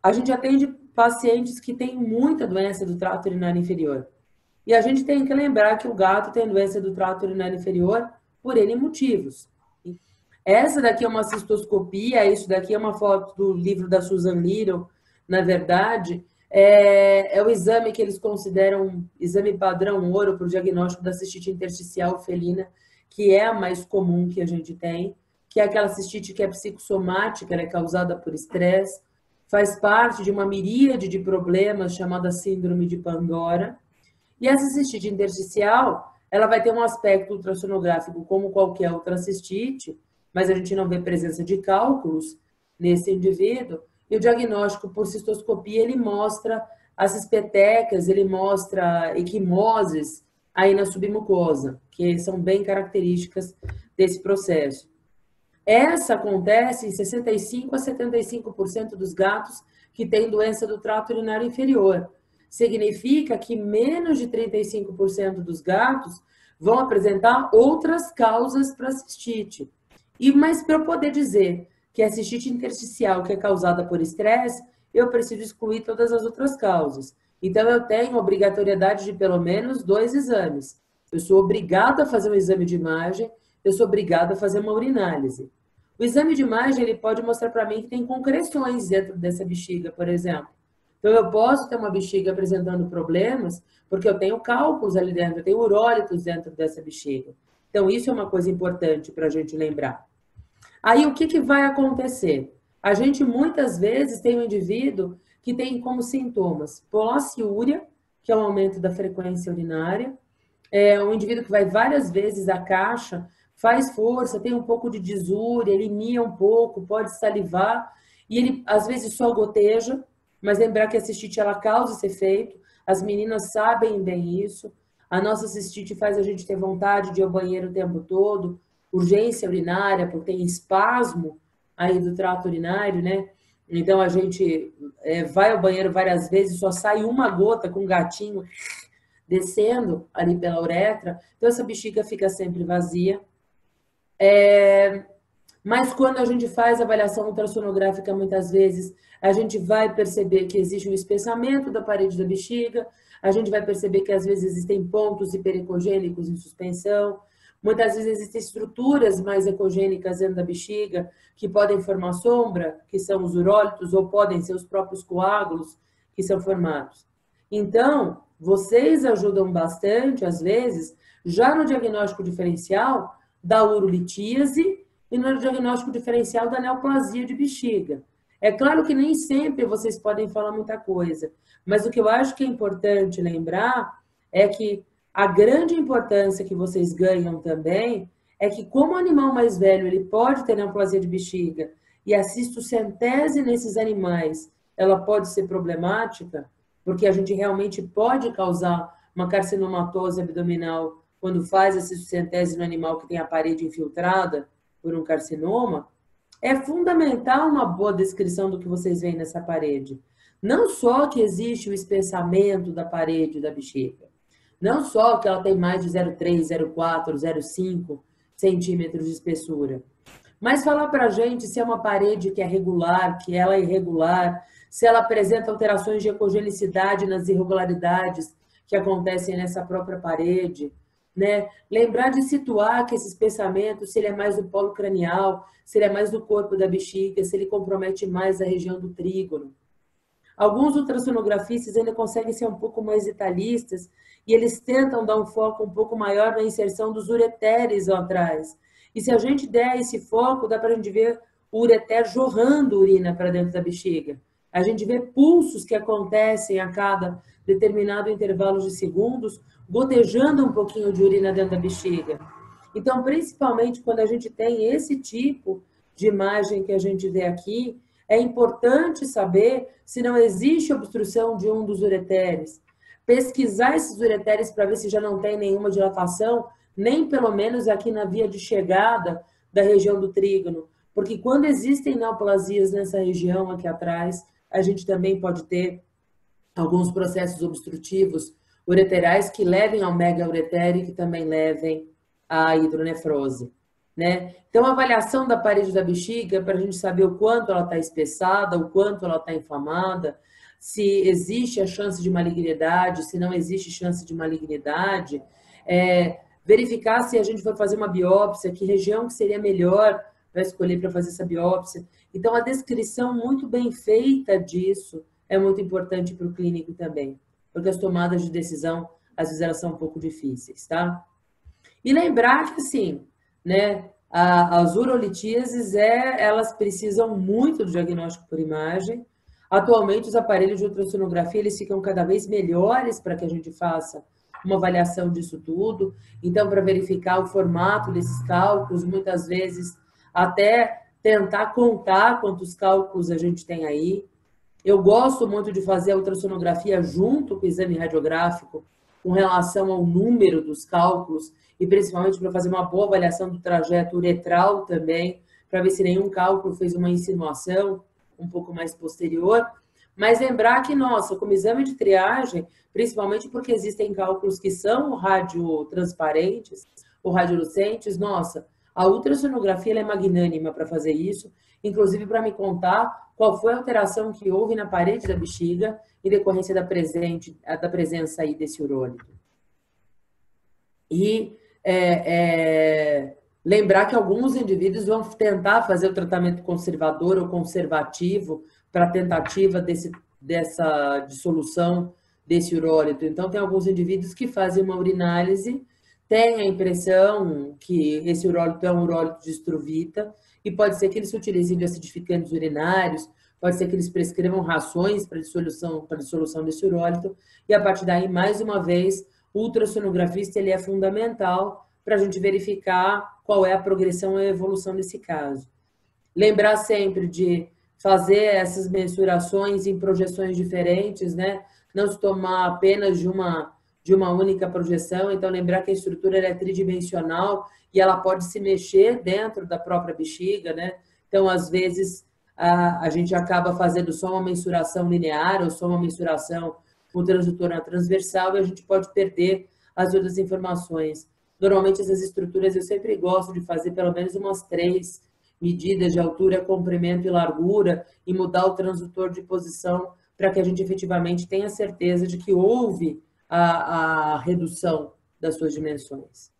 A gente atende pacientes que têm muita doença do trato urinário inferior. E a gente tem que lembrar que o gato tem doença do trato urinário inferior por N motivos. Essa daqui é uma cistoscopia, isso daqui é uma foto do livro da Susan Little, na verdade, é o exame que eles consideram exame padrão ouro para o diagnóstico da cistite intersticial felina, que é a mais comum que a gente tem, que é aquela cistite que é psicossomática, ela é causada por estresse, faz parte de uma miríade de problemas chamada síndrome de Pandora. E essa cistite intersticial, ela vai ter um aspecto ultrassonográfico como qualquer outra cistite, mas a gente não vê presença de cálculos nesse indivíduo. E o diagnóstico por cistoscopia, ele mostra as espetecas, ele mostra equimoses aí na submucosa, que são bem características desse processo. Essa acontece em 65% a 75% dos gatos que têm doença do trato urinário inferior. Significa que menos de 35% dos gatos vão apresentar outras causas para cistite. Mas para eu poder dizer que a cistite intersticial que é causada por estresse, eu preciso excluir todas as outras causas. Então, eu tenho obrigatoriedade de pelo menos 2 exames. Eu sou obrigada a fazer um exame de imagem, eu sou obrigada a fazer uma urinálise. O exame de imagem, ele pode mostrar para mim que tem concreções dentro dessa bexiga, por exemplo. Então, eu posso ter uma bexiga apresentando problemas, porque eu tenho cálculos ali dentro, eu tenho urólitos dentro dessa bexiga. Então, isso é uma coisa importante para a gente lembrar. Aí, o que vai acontecer? A gente, muitas vezes, tem um indivíduo que tem como sintomas polaciúria, que é o aumento da frequência urinária, um indivíduo que vai várias vezes à caixa, faz força, tem um pouco de disúria, ele mia um pouco, pode salivar, e ele, às vezes, só goteja, mas lembrar que a cistite, ela causa esse efeito, as meninas sabem bem isso, a nossa cistite faz a gente ter vontade de ir ao banheiro o tempo todo, urgência urinária, porque tem espasmo aí do trato urinário, né? Então, a gente vai ao banheiro várias vezes, só sai uma gota com um gatinho descendo ali pela uretra, então essa bexiga fica sempre vazia. Mas quando a gente faz a avaliação ultrassonográfica, muitas vezes, a gente vai perceber que existe um espessamento da parede da bexiga, a gente vai perceber que às vezes existem pontos hiperecogênicos em suspensão, muitas vezes existem estruturas mais ecogênicas dentro da bexiga, que podem formar sombra, que são os urólitos, ou podem ser os próprios coágulos que são formados. Então, vocês ajudam bastante, às vezes, já no diagnóstico diferencial da urolitíase e no diagnóstico diferencial da neoplasia de bexiga. É claro que nem sempre vocês podem falar muita coisa, mas o que eu acho que é importante lembrar é que a grande importância que vocês ganham também é que, como o animal mais velho ele pode ter neoplasia de bexiga e a cistocentese nesses animais ela pode ser problemática, porque a gente realmente pode causar uma carcinomatose abdominal quando faz a cistocentese no animal que tem a parede infiltrada por um carcinoma, é fundamental uma boa descrição do que vocês veem nessa parede. Não só que existe o espessamento da parede da bexiga, não só que ela tem mais de 0,3, 0,4, 0,5 centímetros de espessura, mas falar para a gente se é uma parede que é regular, que ela é irregular, se ela apresenta alterações de ecogenicidade nas irregularidades que acontecem nessa própria parede, né? Lembrar de situar que esse espessamento, se ele é mais do polo cranial, se ele é mais do corpo da bexiga, se ele compromete mais a região do trígono. Alguns ultrassonografistas ainda conseguem ser um pouco mais detalhistas e eles tentam dar um foco um pouco maior na inserção dos ureteres lá atrás. E se a gente der esse foco, dá para a gente ver o ureter jorrando urina para dentro da bexiga. A gente vê pulsos que acontecem a cada determinado intervalo de segundos, gotejando um pouquinho de urina dentro da bexiga. Então, principalmente quando a gente tem esse tipo de imagem que a gente vê aqui, é importante saber se não existe obstrução de um dos ureteres. Pesquisar esses ureteres para ver se já não tem nenhuma dilatação, nem pelo menos aqui na via de chegada da região do trígono. Porque quando existem neoplasias nessa região aqui atrás, a gente também pode ter alguns processos obstrutivos ureterais que levem ao mega-uretere e que também levem à hidronefrose. né? Então, a avaliação da parede da bexiga, para a gente saber o quanto ela está espessada, o quanto ela está inflamada, se existe a chance de malignidade, se não existe chance de malignidade, verificar se a gente for fazer uma biópsia, que região que seria melhor para escolher para fazer essa biópsia. Então, a descrição muito bem feita disso é muito importante para o clínico também, porque as tomadas de decisão, às vezes, elas são um pouco difíceis, tá? E lembrar que, assim, né, as urolitíases, elas precisam muito do diagnóstico por imagem. Atualmente, os aparelhos de ultrassonografia, eles ficam cada vez melhores para que a gente faça uma avaliação disso tudo. Então, para verificar o formato desses cálculos, muitas vezes até tentar contar quantos cálculos a gente tem aí. Eu gosto muito de fazer a ultrassonografia junto com o exame radiográfico, com relação ao número dos cálculos, e principalmente para fazer uma boa avaliação do trajeto uretral também, para ver se nenhum cálculo fez uma insinuação um pouco mais posterior. Mas lembrar que, nossa, como exame de triagem, principalmente porque existem cálculos que são radiotransparentes ou radiolucentes, nossa, a ultrassonografia é magnânima para fazer isso, inclusive para me contar qual foi a alteração que houve na parede da bexiga em decorrência da presença aí desse urônito. E lembrar que alguns indivíduos vão tentar fazer o tratamento conservador ou conservativo para tentativa dessa dissolução desse urólito. Então, tem alguns indivíduos que fazem uma urinálise, têm a impressão que esse urólito é um urólito de estruvita, e pode ser que eles utilizem de acidificantes urinários, pode ser que eles prescrevam rações para dissolução desse urólito, e a partir daí, mais uma vez, o ultrassonografista ele é fundamental para a gente verificar qual é a progressão e a evolução desse caso. Lembrar sempre de fazer essas mensurações em projeções diferentes, né? Não se tomar apenas de uma única projeção. Então, lembrar que a estrutura é tridimensional e ela pode se mexer dentro da própria bexiga, né? Então, às vezes, a gente acaba fazendo só uma mensuração linear ou só uma mensuração com transdutor na transversal e a gente pode perder as outras informações. Normalmente, essas estruturas eu sempre gosto de fazer pelo menos umas 3 medidas de altura, comprimento e largura e mudar o transdutor de posição para que a gente efetivamente tenha certeza de que houve a redução das suas dimensões.